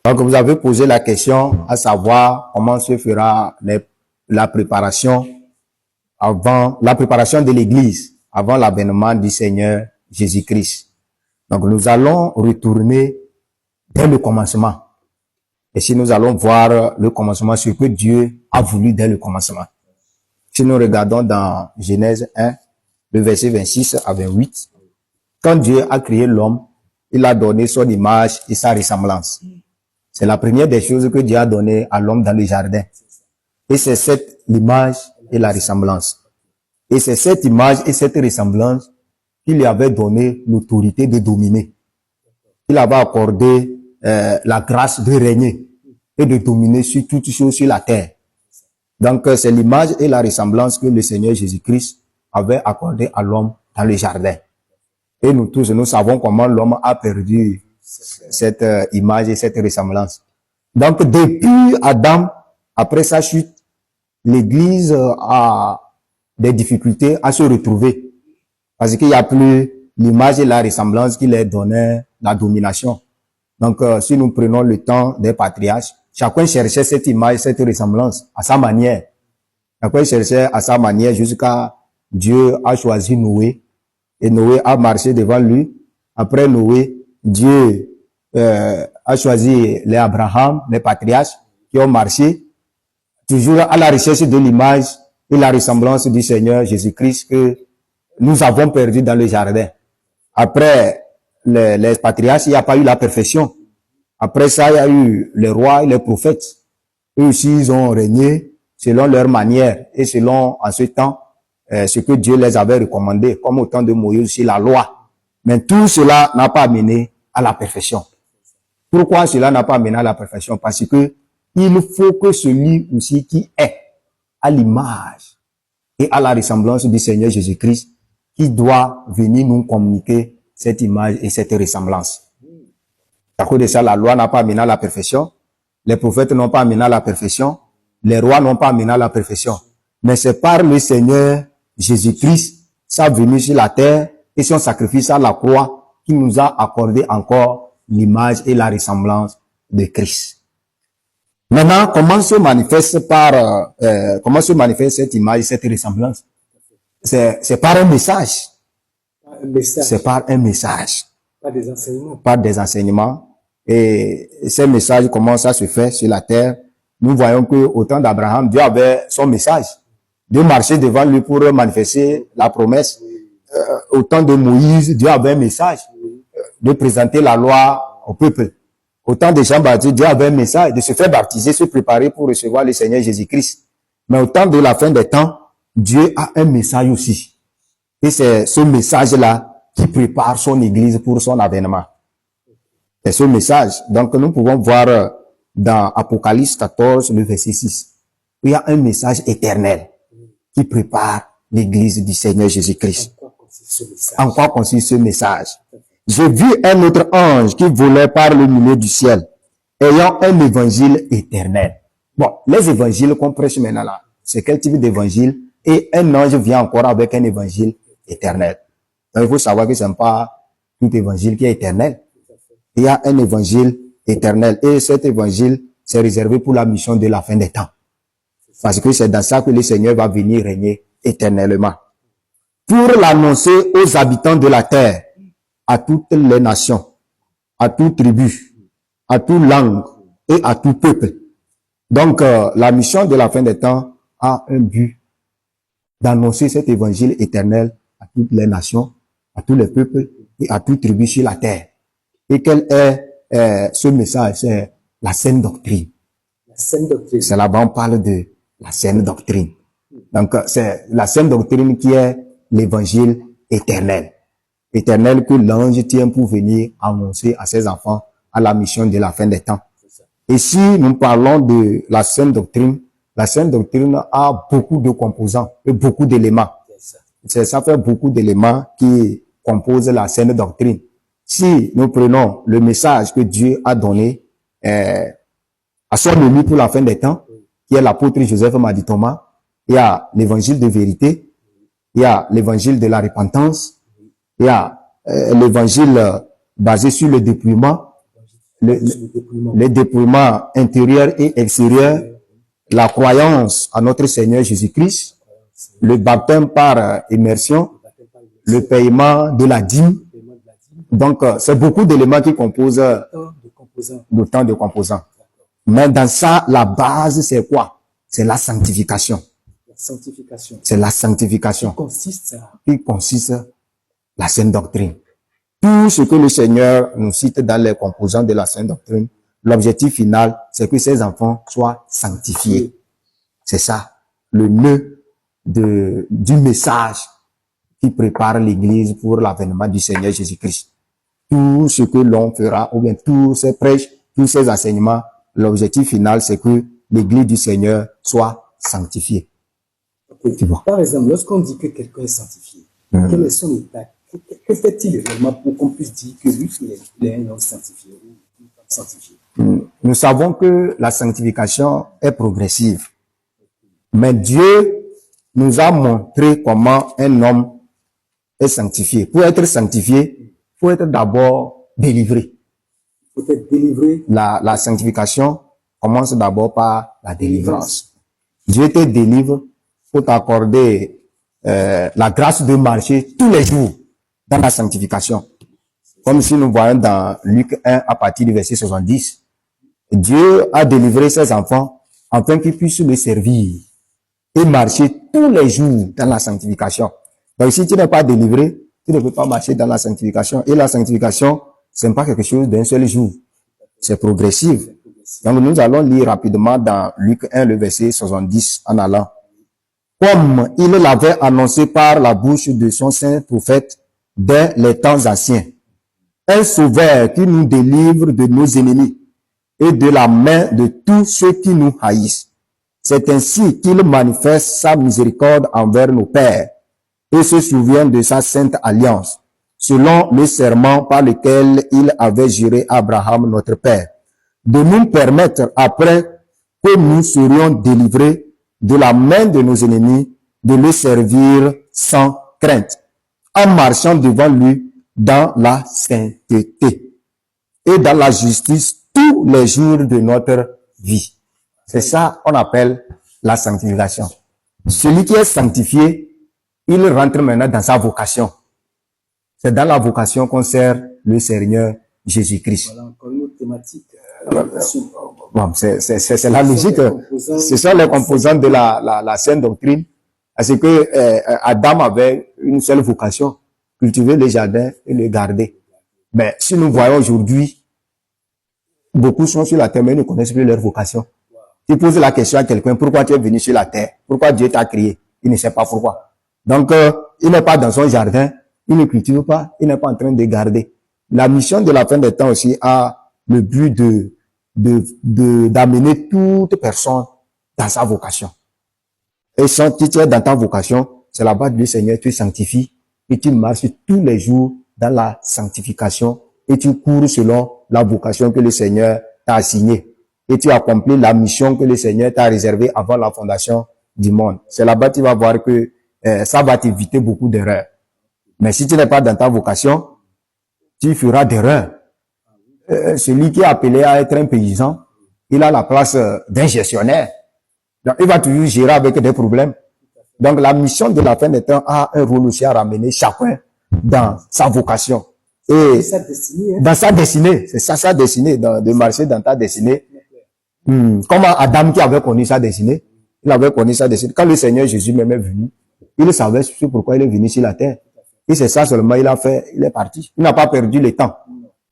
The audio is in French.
Donc, vous avez posé la question à savoir comment se fera la préparation la préparation de l'Église avant l'avènement du Seigneur Jésus-Christ. Donc, nous allons retourner dès le commencement. Et si nous allons voir le commencement, ce que Dieu a voulu dès le commencement. Si nous regardons dans Genèse 1, le verset 26 à 28, quand Dieu a créé l'homme, il a donné son image et sa ressemblance. C'est la première des choses que Dieu a donné à l'homme dans le jardin. Et c'est cette image et la ressemblance. Et c'est cette image et cette ressemblance qu'il lui avait donné l'autorité de dominer. Il avait accordé la grâce de régner et de dominer sur toutes choses sur la terre. Donc, c'est l'image et la ressemblance que le Seigneur Jésus-Christ avait accordé à l'homme dans le jardin. Et nous tous, nous savons comment l'homme a perdu cette image et cette ressemblance. Donc, depuis Adam, après sa chute, l'Église a des difficultés à se retrouver. Parce qu'il n'y a plus l'image et la ressemblance qui leur donnait la domination. Donc, si nous prenons le temps des patriarches, chacun cherchait cette image, cette ressemblance à sa manière. Chacun cherchait à sa manière jusqu'à Dieu a choisi Noé. Et Noé a marché devant lui. Après Noé, Dieu a choisi les Abraham, les patriarches, qui ont marché, toujours à la recherche de l'image et la ressemblance du Seigneur Jésus-Christ que nous avons perdu dans le jardin. Après les patriarches, il n'y a pas eu la perfection. Après ça, il y a eu les rois et les prophètes. Eux aussi, ils ont régné selon leur manière et selon, en ce temps, ce que Dieu les avait recommandé, comme au temps de Moïse aussi, la loi. Mais tout cela n'a pas amené à la perfection. Pourquoi cela n'a pas amené à la perfection? Parce que il faut que celui aussi qui est à l'image et à la ressemblance du Seigneur Jésus-Christ, qui doit venir nous communiquer cette image et cette ressemblance. À cause de ça, la loi n'a pas amené à la perfection, les prophètes n'ont pas amené à la perfection, les rois n'ont pas amené à la perfection. Mais c'est par le Seigneur Jésus-Christ, sa venue sur la terre et son sacrifice à la croix qui nous a accordé encore l'image et la ressemblance de Christ. Maintenant, comment se manifeste cette image et cette ressemblance? C'est par un message. C'est par un message. Pas des enseignements. Par des enseignements. Et ces messages, comment ça se fait sur la terre? Nous voyons que au temps d'Abraham, Dieu avait son message. Dieu marchait devant lui pour manifester la promesse. Au temps de Moïse, Dieu avait un message de présenter la loi au peuple. Au temps de Jean-Baptiste, Dieu avait un message de se faire baptiser, se préparer pour recevoir le Seigneur Jésus-Christ. Mais au temps de la fin des temps, Dieu a un message aussi. Et c'est ce message-là qui prépare son Église pour son avènement. C'est ce message. Donc, nous pouvons voir dans Apocalypse 14, le verset 6. Il y a un message éternel qui prépare l'Église du Seigneur Jésus-Christ. En quoi consiste ce message? J'ai vu un autre ange qui volait par le milieu du ciel, ayant un évangile éternel. Bon, les évangiles qu'on prêche maintenant là, c'est quel type d'évangile? Et un ange vient encore avec un évangile éternel. Donc, il faut savoir que ce n'est pas tout évangile qui est éternel. Il y a un évangile éternel. Et cet évangile, c'est réservé pour la mission de la fin des temps. Parce que c'est dans ça que le Seigneur va venir régner éternellement. Pour l'annoncer aux habitants de la terre, à toutes les nations, à toute tribu, à toute langue et à tout peuple. Donc, la mission de la fin des temps a un but d'annoncer cet évangile éternel à toutes les nations, à tous les peuples et à toute tribu sur la terre. Et quel est ce message? C'est la saine doctrine. La saine doctrine. C'est là-bas on parle de la saine doctrine. Donc, c'est la saine doctrine qui est l'évangile éternel. Éternel que l'ange tient pour venir annoncer à ses enfants à la mission de la fin des temps. Et si nous parlons de la saine doctrine a beaucoup de composants et beaucoup d'éléments. Ça fait beaucoup d'éléments qui composent la saine doctrine. Si nous prenons le message que Dieu a donné à son ami pour la fin des temps, qui est l'apôtre Joseph Madi Thomas, il y a l'évangile de vérité, il y a l'évangile de la repentance, il y a l'évangile basé sur le dépouillement, le dépouillement intérieur et extérieur, la croyance à notre Seigneur Jésus-Christ, le baptême par immersion, le paiement de la dîme. Donc, c'est beaucoup d'éléments qui composent le temps de composants. Mais dans ça, la base, c'est quoi? C'est la sanctification. La sanctification. C'est la sanctification qui consiste la sainte doctrine. Tout ce que le Seigneur nous cite dans les composants de la sainte doctrine, l'objectif final, c'est que ces enfants soient sanctifiés. C'est ça, le nœud du message qui prépare l'Église pour l'avènement du Seigneur Jésus-Christ. Tout ce que l'on fera, ou bien tous ces prêches, tous ces enseignements, l'objectif final, c'est que l'Église du Seigneur soit sanctifiée. Okay. Par exemple, lorsqu'on dit que quelqu'un est sanctifié, quel est son état? Que fait-il réellement pour qu'on puisse dire que lui, il est un homme sanctifié ou une femme sanctifiée? Nous savons que la sanctification est progressive. Mais Dieu nous a montré comment un homme est sanctifié. Pour être sanctifié, il faut être d'abord délivré. Il faut être délivré. La sanctification commence d'abord par la délivrance. Dieu te délivre pour t'accorder la grâce de marcher tous les jours dans la sanctification. Comme si nous voyons dans Luc 1 à partir du verset 70. Dieu a délivré ses enfants afin qu'ils puissent le servir et marcher tous les jours dans la sanctification. Donc si tu n'es pas délivré, tu ne peux pas marcher dans la sanctification. Et la sanctification, ce n'est pas quelque chose d'un seul jour. C'est progressif. Donc nous allons lire rapidement dans Luc 1, le verset 70 en allant. Comme il l'avait annoncé par la bouche de son saint prophète dès les temps anciens. Un sauveur qui nous délivre de nos ennemis et de la main de tous ceux qui nous haïssent. C'est ainsi qu'il manifeste sa miséricorde envers nos pères et se souvient de sa sainte alliance, selon le serment par lequel il avait juré à Abraham notre père, de nous permettre, après que nous serions délivrés de la main de nos ennemis, de le servir sans crainte, en marchant devant lui dans la sainteté et dans la justice tous les jours de notre vie. C'est ça qu'on appelle la sanctification. Celui qui est sanctifié, il rentre maintenant dans sa vocation. C'est dans la vocation qu'on sert le Seigneur Jésus-Christ. Voilà encore une autre thématique. Bon, c'est la logique. Ce sont les composants de la sainte doctrine. Parce que Adam avait une seule vocation, cultiver le jardin et le garder. Mais si nous voyons aujourd'hui, beaucoup sont sur la terre, mais ils ne connaissent plus leur vocation. Tu poses la question à quelqu'un, pourquoi tu es venu sur la terre? Pourquoi Dieu t'a créé? Il ne sait pas pourquoi. Donc, il n'est pas dans son jardin, il ne cultive pas, il n'est pas en train de garder. La mission de la fin des temps aussi a le but d'amener toute personne dans sa vocation. Et si tu es dans ta vocation, c'est la base du Seigneur, tu sanctifies et tu marches tous les jours dans la sanctification et tu cours selon la vocation que le Seigneur t'a assignée. Et tu accomplis la mission que le Seigneur t'a réservée avant la fondation du monde. C'est là-bas que tu vas voir que ça va t'éviter beaucoup d'erreurs. Mais si tu n'es pas dans ta vocation, tu feras d'erreurs. Celui qui est appelé à être un paysan, il a la place d'un gestionnaire. Donc, il va toujours gérer avec des problèmes. Donc, la mission de la fin des temps a un rôle aussi à ramener chacun dans sa vocation. Et dans sa destinée, c'est ça, sa destinée, de marcher dans ta destinée. Comme Adam qui avait connu sa destinée, il avait connu sa destinée. Quand le Seigneur Jésus même est venu, il savait pourquoi il est venu sur la terre. Et c'est ça seulement il a fait, il est parti. Il n'a pas perdu le temps.